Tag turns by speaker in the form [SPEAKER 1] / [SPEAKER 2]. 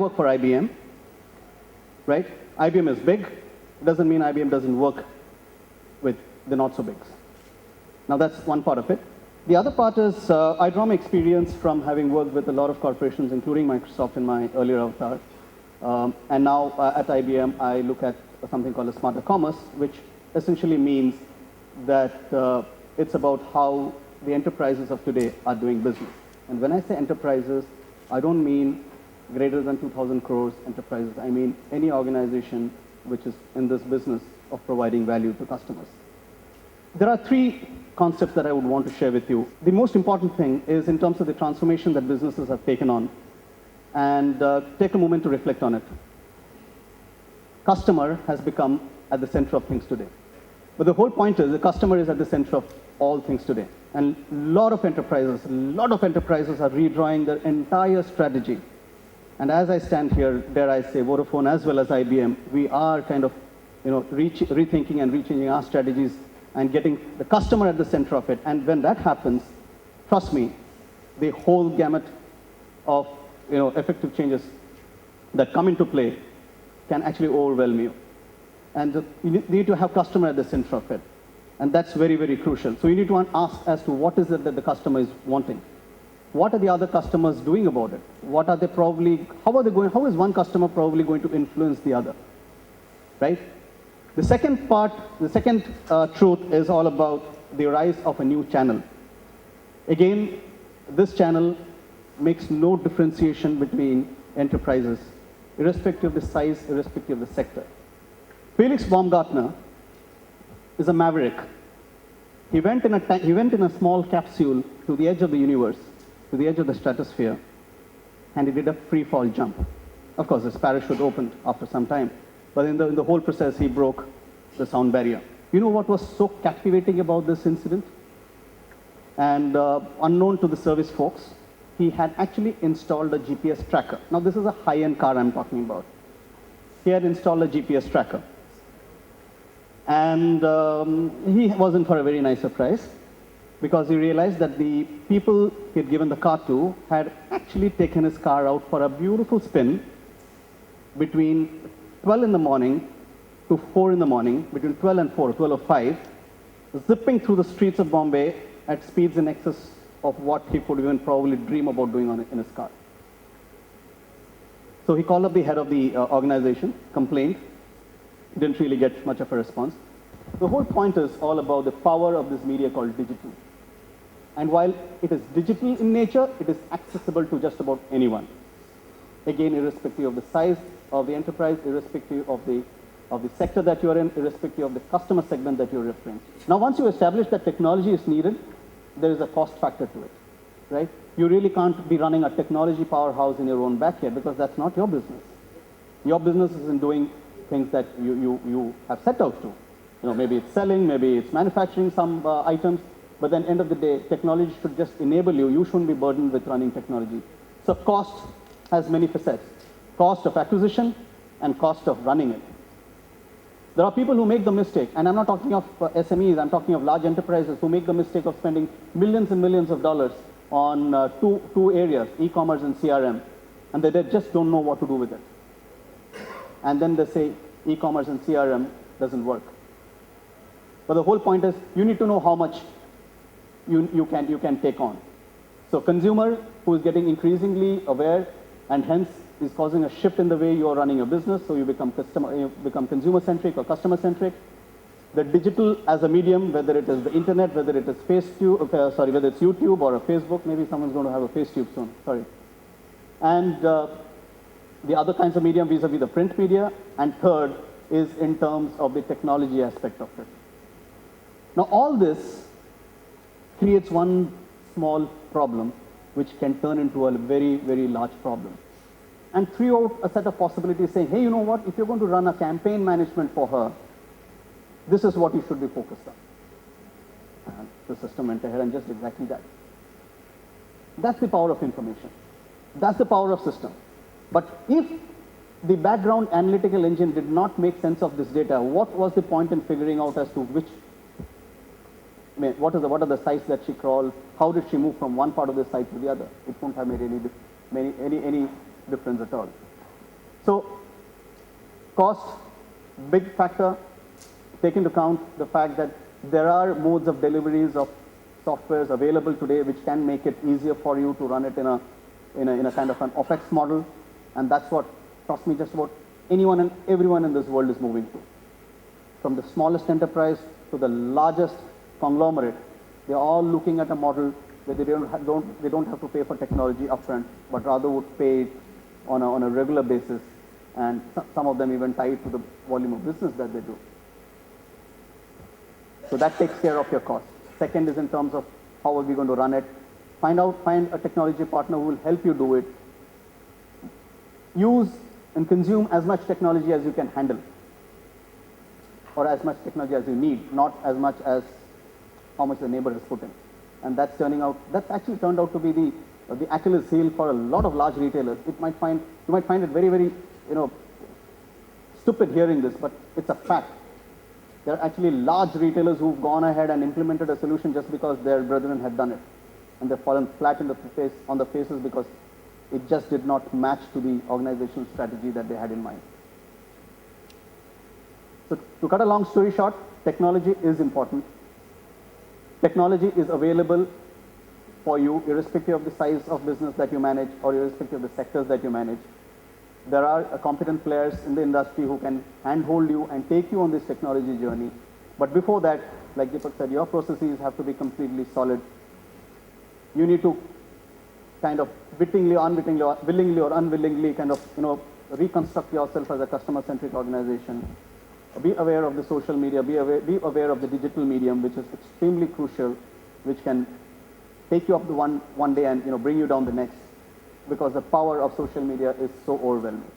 [SPEAKER 1] work for IBM, right? IBM is big. It doesn't mean IBM doesn't work with the not-so-bigs. Now, that's one part of it. The other part is I draw my experience from having worked with a lot of corporations, including Microsoft in my earlier avatar. And now at IBM, I look at something called a smarter commerce, which essentially means that it's about how the enterprises of today are doing business. And when I say enterprises, I don't mean greater than 2,000 crores enterprises. I mean any organization which is in this business of providing value to customers. There are three concepts that I would want to share with you. The most important thing is in terms of the transformation that businesses have taken on, and take a moment to reflect on it. Customer has become at the center of things today. But the whole point is the customer is at the center of all things today. And a lot of enterprises are redrawing their entire strategy. And as I stand here, dare I say, Vodafone as well as IBM, we are kind of rethinking and rechanging our strategies and getting the customer at the center of it. And when that happens, trust me, the whole gamut of effective changes that come into play can actually overwhelm you. And you need to have customer at the center of it. And that's very, very crucial. So you need to ask as to what is it that the customer is wanting. What are the other customers doing about it? What are they probably, how is one customer probably going to influence the other, right? The second part, the second truth is all about the rise of a new channel. Again, this channel makes no differentiation between enterprises, irrespective of the size, irrespective of the sector. Felix Baumgartner is a maverick. He went in a small capsule to the edge of the universe, to the edge of the stratosphere, and he did a free fall jump. Of course, his parachute opened after some time, but in the whole process, he broke the sound barrier. You know what was so captivating about this incident? And unknown to the service folks, he had actually installed a GPS tracker. Now, this is a high-end car I'm talking about. He had installed a GPS tracker. And he was in for a very nice surprise, because he realized that the people he had given the car to had actually taken his car out for a beautiful spin between 12 in the morning to 4 in the morning, between 12 and 4, 12 or 5, zipping through the streets of Bombay at speeds in excess of what he could even probably dream about doing in his car. So he called up the head of the organization, complained, didn't really get much of a response. The whole point is all about the power of this media called digital. And while it is digital in nature, it is accessible to just about anyone. Again, irrespective of the size of the enterprise, irrespective of the sector that you're in, irrespective of the customer segment that you're referring to. Now, once you establish that technology is needed, there is a cost factor to it, right? You really can't be running a technology powerhouse in your own backyard, because that's not your business. Your business is in doing things that you have set out to. Maybe it's selling, maybe it's manufacturing some items, but then end of the day, technology should just enable you. You shouldn't be burdened with running technology. So cost has many facets. Cost of acquisition and cost of running it. There are people who make the mistake, and I'm not talking of SMEs, I'm talking of large enterprises who make the mistake of spending millions and millions of dollars on two areas, e-commerce and CRM, and they just don't know what to do with it. And then they say e-commerce and CRM doesn't work. But the whole point is you need to know how much you can take on. So consumer who is getting increasingly aware and hence is causing a shift in the way you are running your business, so you become consumer-centric or customer-centric. The digital as a medium, whether it is the internet, whether it is whether it's YouTube or a Facebook, maybe someone's going to have a FaceTube soon, sorry. And the other kinds of medium vis-a-vis the print media, and third is in terms of the technology aspect of it. Now, all this creates one small problem which can turn into a very, very large problem. And threw out a set of possibilities saying, hey, you know what, if you're going to run a campaign management for her, this is what you should be focused on. And the system went ahead and just exactly that. That's the power of information. That's the power of system. But if the background analytical engine did not make sense of this data, what was the point in figuring out as to what are the sites that she crawled? How did she move from one part of the site to the other? It won't have made any difference at all. So cost, big factor. Take into account the fact that there are modes of deliveries of softwares available today which can make it easier for you to run it in a kind of an OpEx model. And that's what, trust me, just about anyone and everyone in this world is moving to. From the smallest enterprise to the largest conglomerate, they're all looking at a model where they don't have to pay for technology upfront, but rather would pay it on a regular basis, and some of them even tie it to the volume of business that they do. So that takes care of your cost. Second is in terms of how are we going to run it. Find a technology partner who will help you do it. Use and consume as much technology as you can handle, or as much technology as you need, not as much as how much the neighbor has put in. And that's actually turned out to be the Achilles heel for a lot of large retailers. You might find it very, very, stupid hearing this, but it's a fact. There are actually large retailers who've gone ahead and implemented a solution just because their brethren had done it. And they've fallen flat on the faces because it just did not match to the organizational strategy that they had in mind. So to cut a long story short, technology is important. Technology is available for you irrespective of the size of business that you manage or irrespective of the sectors that you manage. There are competent players in the industry who can handhold you and take you on this technology journey. But before that, like Deepak said, your processes have to be completely solid. You need to kind of willingly or unwillingly kind of, reconstruct yourself as a customer-centric organization. Be aware of the social media, be aware of the digital medium, which is extremely crucial, which can take you up the one day and bring you down the next, because the power of social media is so overwhelming.